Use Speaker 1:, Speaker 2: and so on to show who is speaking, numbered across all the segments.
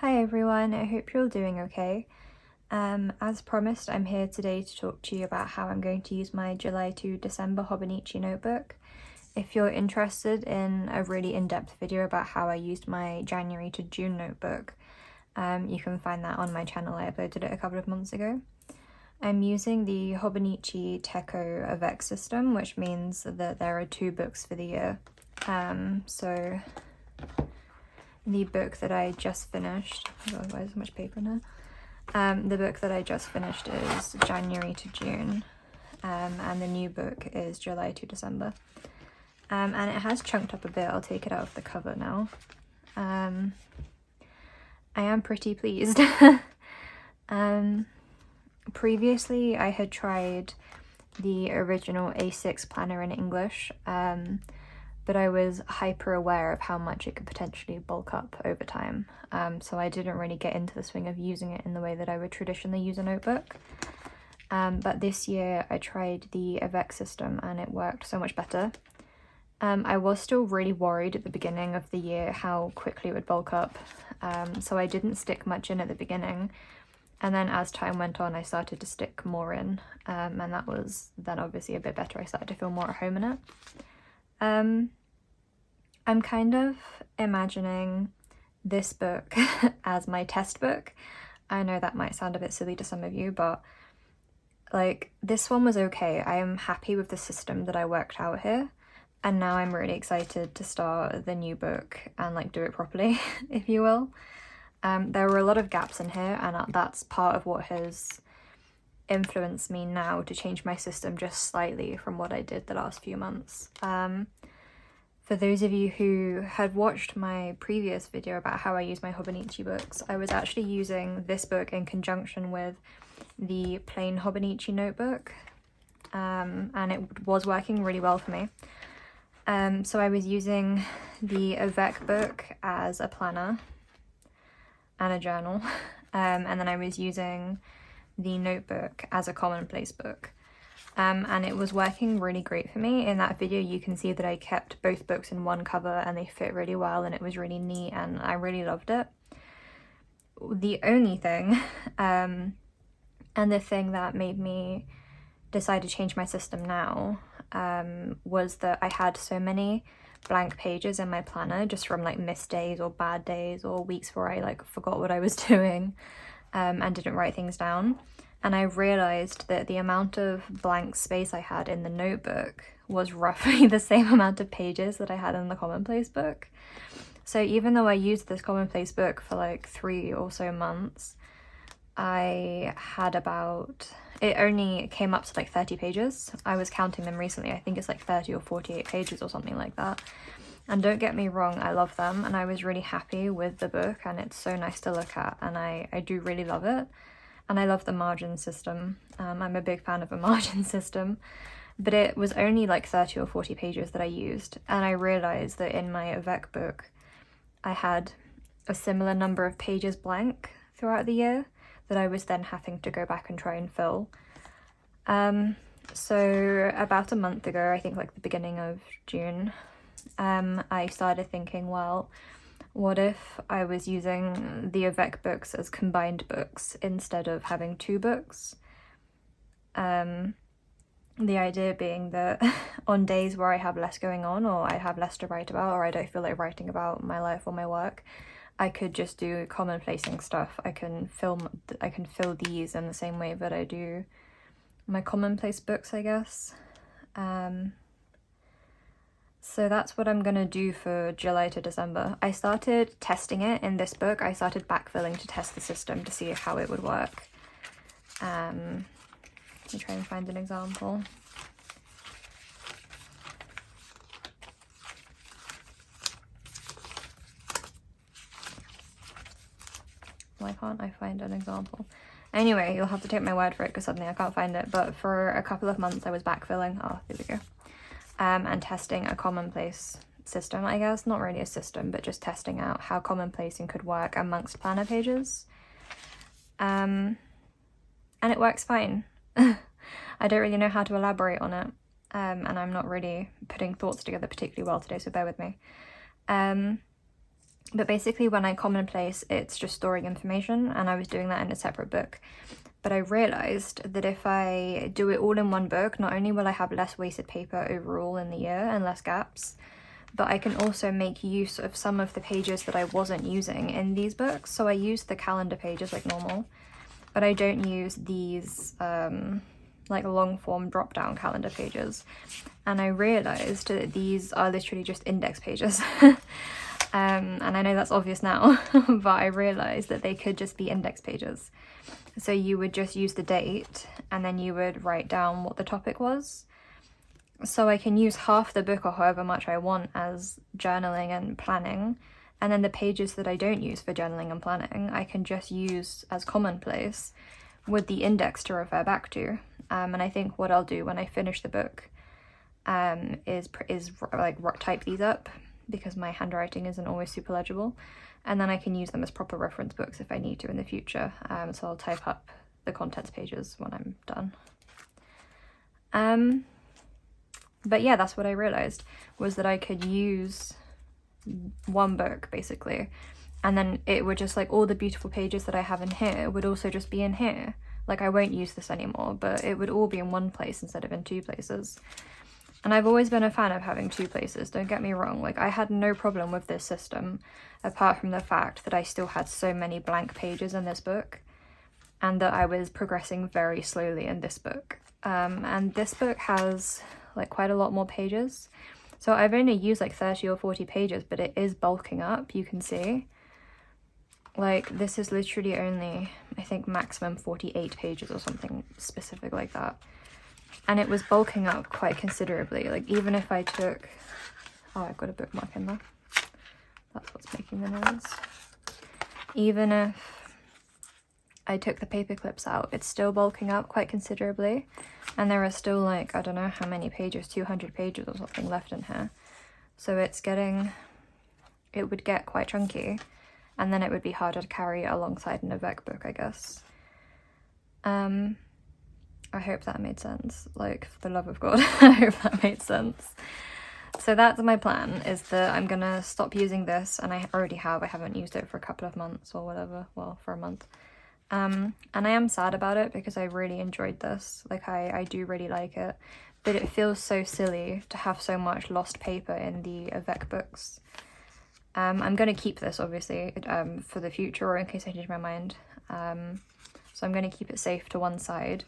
Speaker 1: Hi everyone, I hope you're all doing okay. As promised, I'm here today to talk to you about how I'm going to use my July to December hobonichi notebook. If you're interested in a really in-depth video about how I used my January to June notebook, you can find that on my channel. I uploaded it a couple of months ago. I'm using the hobonichi teco avec system, which means that there are 2 books for the year. So the book that I just finished, oh God, why is so much paper now? The book that I just finished is January to June, and the new book is July to December. And it has chunked up a bit. I'll take it out of the cover now. I am pretty pleased. Previously I had tried the original A6 planner in English, but I was hyper aware of how much it could potentially bulk up over time, so I didn't really get into the swing of using it in the way that I would traditionally use a notebook. But this year I tried the avec system and it worked so much better. I was still really worried at the beginning of the year how quickly it would bulk up, so I didn't stick much in at the beginning, and then as time went on I started to stick more in, and that was then obviously a bit better. I started to feel more at home in it. I'm kind of imagining this book as my test book. I know that might sound a bit silly to some of you, but like, this one was okay. I am happy with the system that I worked out here, and now I'm really excited to start the new book and like do it properly, if you will. There were a lot of gaps in here, and that's part of what has influenced me now to change my system just slightly from what I did the last few months. For those of you who had watched my previous video about how I use my hobonichi books, I was actually using this book in conjunction with the plain hobonichi notebook, and it was working really well for me. So I was using the avec book as a planner and a journal, and then I was using the notebook as a commonplace book. And it was working really great for me. In that video you can see that I kept both books in one cover and they fit really well, and it was really neat and I really loved it. The only thing, and the thing that made me decide to change my system now, was that I had so many blank pages in my planner just from like missed days or bad days or weeks where I like forgot what I was doing, and didn't write things down. And I realised that the amount of blank space I had in the notebook was roughly the same amount of pages that I had in the commonplace book. So even though I used this commonplace book for like 3 or so months, I had it only came up to like 30 pages. I was counting them recently. I think it's like 30 or 48 pages or something like that. And don't get me wrong, I love them and I was really happy with the book and it's so nice to look at, and I do really love it. And I love the margin system. I'm a big fan of a margin system, but it was only like 30 or 40 pages that I used, and I realised that in my avec book I had a similar number of pages blank throughout the year that I was then having to go back and try and fill. So about a month ago, I think like the beginning of June, I started thinking, well, what if I was using the avec books as combined books instead of having 2 books? The idea being that on days where I have less going on, or I have less to write about, or I don't feel like writing about my life or my work, I could just do commonplacing stuff. I can fill these in the same way that I do my commonplace books, I guess. So that's what I'm gonna do for July to December. I started testing it in this book. I started backfilling to test the system to see how it would work. Let me try and find an example. Why can't I find an example? Anyway, you'll have to take my word for it because suddenly I can't find it. But for a couple of months I was backfilling. Oh, there we go. And testing a commonplace system, I guess. Not really a system, but just testing out how commonplacing could work amongst planner pages. And it works fine. I don't really know how to elaborate on it, and I'm not really putting thoughts together particularly well today, so bear with me. But basically when I commonplace, it's just storing information, and I was doing that in a separate book. But I realised that if I do it all in one book, not only will I have less wasted paper overall in the year and less gaps, but I can also make use of some of the pages that I wasn't using in these books. So I use the calendar pages like normal, but I don't use these like long form drop down calendar pages. And I realised that these are literally just index pages. And I know that's obvious now, but I realised that they could just be index pages. So you would just use the date and then you would write down what the topic was. So I can use half the book or however much I want as journaling and planning. And then the pages that I don't use for journaling and planning, I can just use as commonplace with the index to refer back to. And I think what I'll do when I finish the book is like type these up, because my handwriting isn't always super legible, and then I can use them as proper reference books if I need to in the future. So I'll type up the contents pages when I'm done. But yeah, that's what I realised, was that I could use one book basically, and then it would just, like, all the beautiful pages that I have in here would also just be in here. Like, I won't use this anymore, but it would all be in one place instead of in two places. And I've always been a fan of having two places, don't get me wrong. Like, I had no problem with this system, apart from the fact that I still had so many blank pages in this book, and that I was progressing very slowly in this book. And this book has, like, quite a lot more pages. So I've only used, like, 30 or 40 pages, but it is bulking up, you can see. Like, this is literally only, I think, maximum 48 pages or something specific like that. And it was bulking up quite considerably. Like, even if I took... Oh, I've got a bookmark in there. That's what's making the noise. Even if I took the paper clips out, it's still bulking up quite considerably. And there are still, like, I don't know how many pages, 200 pages or something left in here. So it's getting... It would get quite chunky. And then it would be harder to carry alongside an avec book, I guess. I hope that made sense. Like, for the love of God, I hope that made sense. So that's my plan, is that I'm gonna stop using this, and I already have. I haven't used it for a couple of months or whatever. Well, for a month. And I am sad about it because I really enjoyed this. Like, I do really like it. But it feels so silly to have so much lost paper in the avec books. I'm going to keep this, obviously, for the future, or in case I change my mind. So I'm going to keep it safe to one side.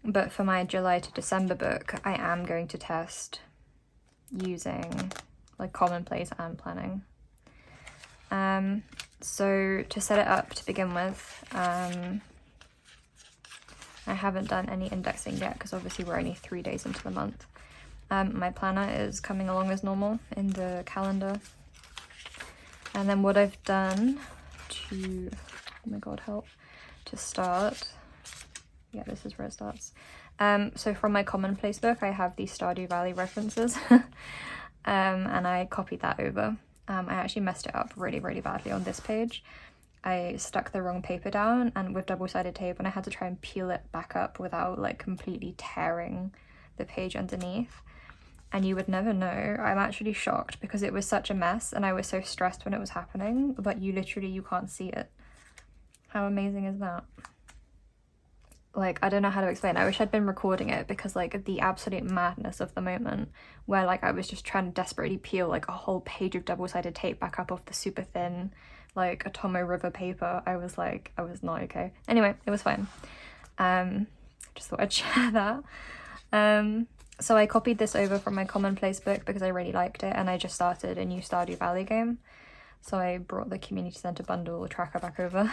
Speaker 1: But for my July to December book, I am going to test using, like, commonplace and planning. So to set it up to begin with, I haven't done any indexing yet because obviously we're only 3 days into the month. My planner is coming along as normal in the calendar. And then what I've done to, oh my god, help, to start, yeah, this is where it starts. So from my commonplace book, I have these Stardew Valley references, and I copied that over. I actually messed it up really, really badly on this page. I stuck the wrong paper down and with double-sided tape, and I had to try and peel it back up without, like, completely tearing the page underneath. And you would never know. I'm actually shocked because it was such a mess and I was so stressed when it was happening, but you can't see it. How amazing is that? Like, I don't know how to explain. I wish I'd been recording it because, like, the absolute madness of the moment where, like, I was just trying to desperately peel, like, a whole page of double-sided tape back up off the super thin, like, Atomo River paper. I was not okay. Anyway, it was fine. Just thought I'd share that. So I copied this over from my commonplace book because I really liked it, and I just started a new Stardew Valley game. So I brought the community center bundle tracker back over.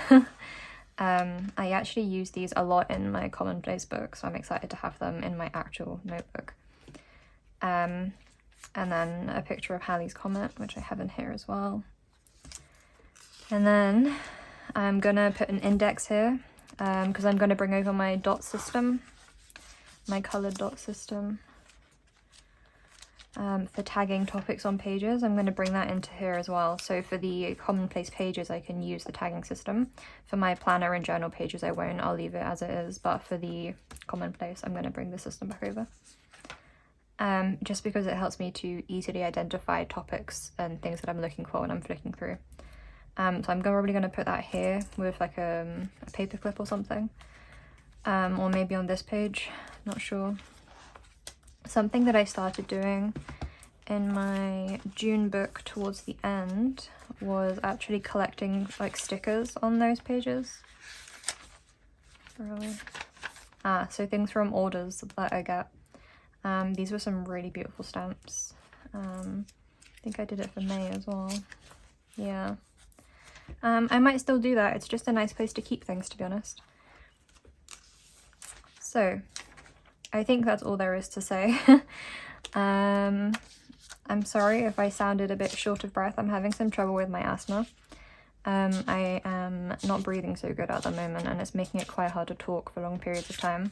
Speaker 1: I actually use these a lot in my commonplace book, so I'm excited to have them in my actual notebook. And then a picture of Halley's Comet, which I have in here as well. And then I'm gonna put an index here because I'm gonna bring over my dot system, my colored dot system. For tagging topics on pages, I'm going to bring that into here as well. So for the commonplace pages, I can use the tagging system. For my planner and journal pages, I won't. I'll leave it as it is. But for the commonplace, I'm going to bring the system back over. Just because it helps me to easily identify topics and things that I'm looking for when I'm flicking through. So I'm probably going to put that here with like a paper clip or something. Or maybe on this page, not sure. Something that I started doing in my June book towards the end was actually collecting like stickers on those pages. Really? So things from orders that I get. These were some really beautiful stamps. I think I did it for May as well. Yeah. I might still do that. It's just a nice place to keep things, to be honest. So, I think that's all there is to say. I'm sorry if I sounded a bit short of breath. I'm having some trouble with my asthma. I am not breathing so good at the moment, and it's making it quite hard to talk for long periods of time.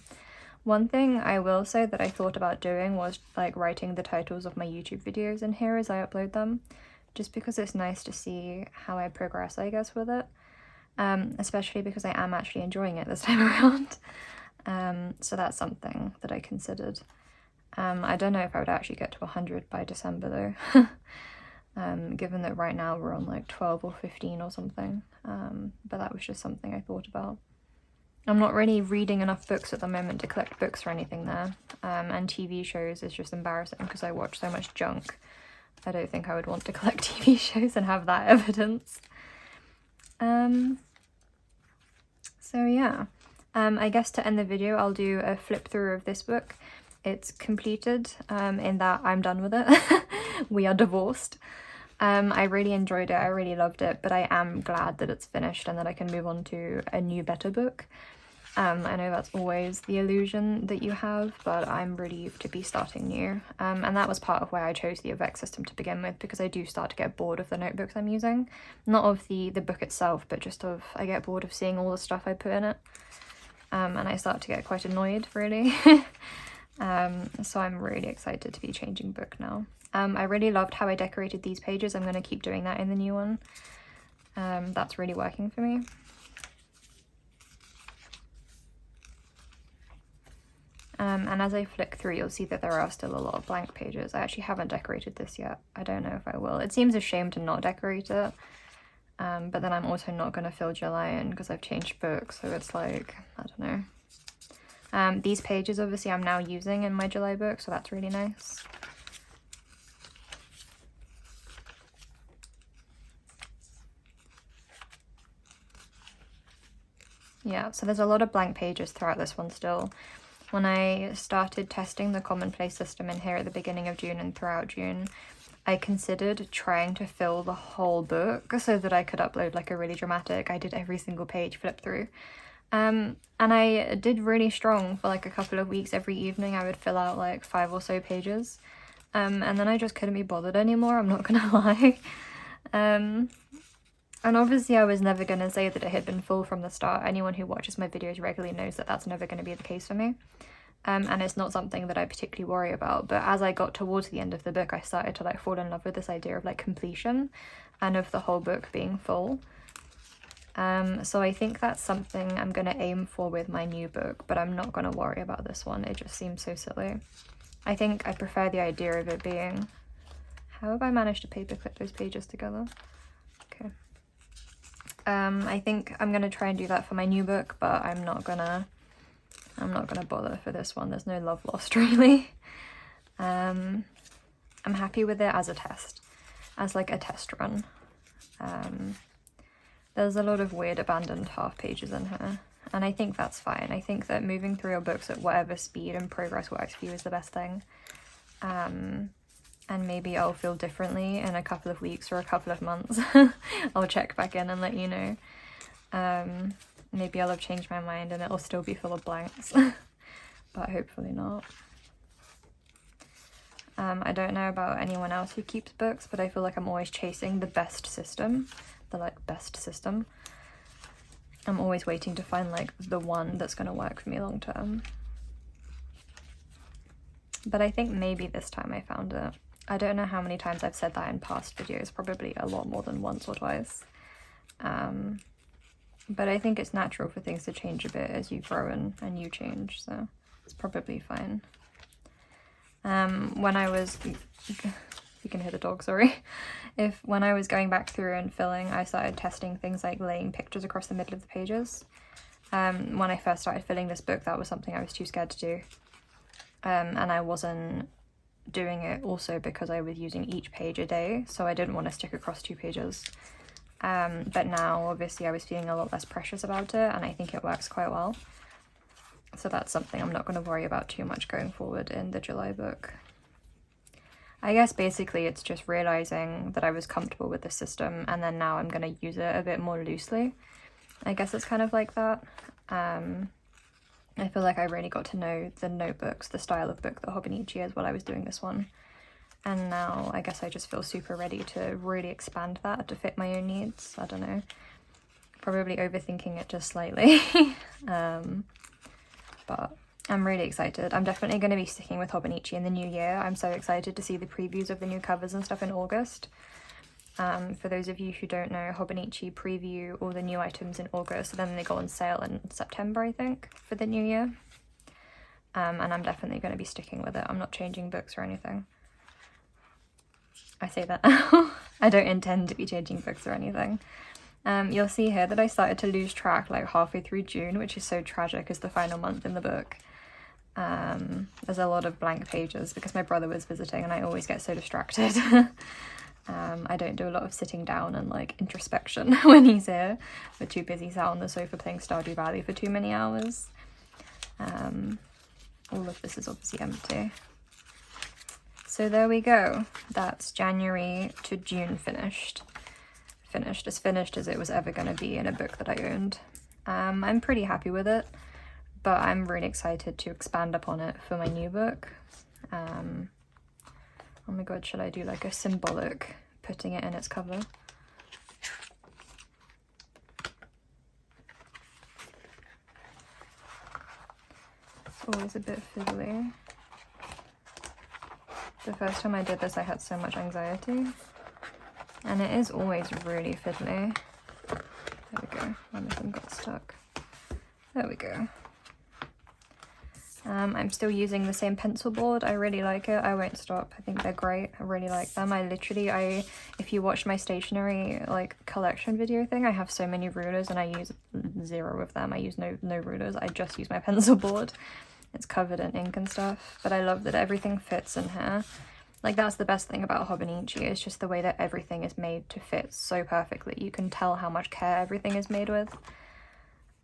Speaker 1: One thing I will say that I thought about doing was like writing the titles of my YouTube videos in here as I upload them, just because it's nice to see how I progress, I guess, with it. Especially because I am actually enjoying it this time around. So that's something that I considered. I don't know if I would actually get to 100 by December though, given that right now we're on like 12 or 15 or something, but that was just something I thought about. I'm not really reading enough books at the moment to collect books or anything there, and TV shows is just embarrassing because I watch so much junk. I don't think I would want to collect TV shows and have that evidence. So yeah. I guess to end the video, I'll do a flip through of this book. It's completed, in that I'm done with it. We are divorced. I really enjoyed it, I really loved it, but I am glad that it's finished and that I can move on to a new, better book. I know that's always the illusion that you have, but I'm relieved to be starting new. And that was part of why I chose the avec system to begin with, because I do start to get bored of the notebooks I'm using. Not of the book itself, but just of, I get bored of seeing all the stuff I put in it. And I start to get quite annoyed, really. So I'm really excited to be changing book now. I really loved how I decorated these pages. I'm going to keep doing that in the new one. That's really working for me. And as I flick through, you'll see that there are still a lot of blank pages. I actually haven't decorated this yet. I don't know if I will. It seems a shame to not decorate it. But then I'm also not going to fill July in because I've changed books, so it's like, I don't know. These pages, obviously, I'm now using in my July book, so that's really nice. Yeah, so there's a lot of blank pages throughout this one still. When I started testing the commonplace system in here at the beginning of June and throughout June, I considered trying to fill the whole book so that I could upload like a really dramatic, I did every single page flip through. And I did really strong for like a couple of weeks. Every evening I would fill out like 5 or so pages. And then I just couldn't be bothered anymore, I'm not gonna lie. And obviously I was never gonna say that it had been full from the start. Anyone who watches my videos regularly knows that that's never gonna be the case for me. And it's not something that I particularly worry about, but as I got towards the end of the book, I started to like fall in love with this idea of like completion and of the whole book being full. So I think that's something I'm going to aim for with my new book, but I'm not going to worry about this one. It just seems so silly. I think I prefer the idea of it being... How have I managed to paperclip those pages together? Okay. I think I'm going to try and do that for my new book, but I'm not gonna bother for this one. There's no love lost, really. I'm happy with it as a test, as like a test run. There's a lot of weird abandoned half pages in here, and I think that's fine. I think that moving through your books at whatever speed and progress works for you is the best thing. And maybe I'll feel differently in a couple of weeks or a couple of months. I'll check back in and let you know. Maybe I'll have changed my mind and it'll still be full of blanks, but hopefully not. I don't know about anyone else who keeps books, but I feel like I'm always chasing the best system, the like best system. I'm always waiting to find like the one that's going to work for me long term. But I think maybe this time I found it. I don't know how many times I've said that in past videos, probably a lot more than once or twice. But I think it's natural for things to change a bit as you grow and you change, so it's probably fine. When I was You can hear the dog, sorry. If when I was going back through and filling, I started testing things like laying pictures across the middle of the pages. When I first started filling this book, that was something I was too scared to do. And I wasn't doing it also because I was using each page a day, so I didn't want to stick across 2 pages. But now, obviously, I was feeling a lot less precious about it, and I think it works quite well. So that's something I'm not going to worry about too much going forward in the July book. I guess basically it's just realising that I was comfortable with the system, and then now I'm going to use it a bit more loosely. I guess it's kind of like that. I feel like I really got to know the notebooks, the style of book that hobonichi is while I was doing this one. And now I guess I just feel super ready to really expand that to fit my own needs. I don't know. Probably overthinking it just slightly. But I'm really excited. I'm definitely going to be sticking with hobonichi in the new year. I'm so excited to see the previews of the new covers and stuff in August. For those of you who don't know, hobonichi preview all the new items in August, and then they go on sale in September, I think, for the new year. And I'm definitely going to be sticking with it. I'm not changing books or anything. I say that now. I don't intend to be changing books or anything. You'll see here that I started to lose track like halfway through June, which is so tragic as the final month in the book. There's a lot of blank pages because my brother was visiting and I always get so distracted. I don't do a lot of sitting down and like introspection when he's here. We're too busy sat on the sofa playing Stardew Valley for too many hours. All of this is obviously empty. So there we go. That's January to June finished. As finished as it was ever going to be in a book that I owned. I'm pretty happy with it, but I'm really excited to expand upon it for my new book. Oh my god, should I do like a symbolic putting it in its cover? It's always a bit fiddly. The first time I did this, I had so much anxiety. And it is always really fiddly. There we go. One of them got stuck. There we go. I'm still using the same pencil board. I really like it. I won't stop. I think they're great. I really like them. If you watch my stationery like collection video thing, I have so many rulers and I use 0 of them. I use no rulers. I just use my pencil board. It's covered in ink and stuff, but I love that everything fits in here. Like, that's the best thing about hobonichi, is just the way that everything is made to fit so perfectly. You can tell how much care everything is made with.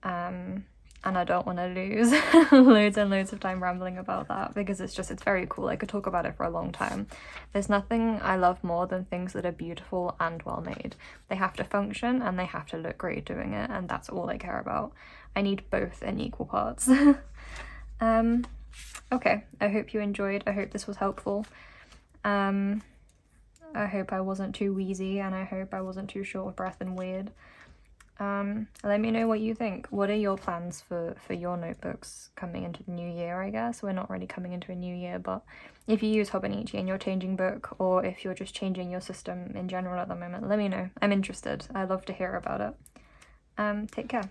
Speaker 1: And I don't want to lose loads and loads of time rambling about that, because it's very cool. I could talk about it for a long time. There's nothing I love more than things that are beautiful and well made. They have to function and they have to look great doing it, and that's all I care about. I need both in equal parts. Okay, I hope you enjoyed. I hope this was helpful. I hope I wasn't too wheezy, and I hope I wasn't too short of breath and weird. Let me know what you think. What are your plans for your notebooks coming into the new year, I guess? We're not really coming into a new year, but if you use hobonichi and you're changing book, or if you're just changing your system in general at the moment, let me know. I'm interested. I love to hear about it. Take care.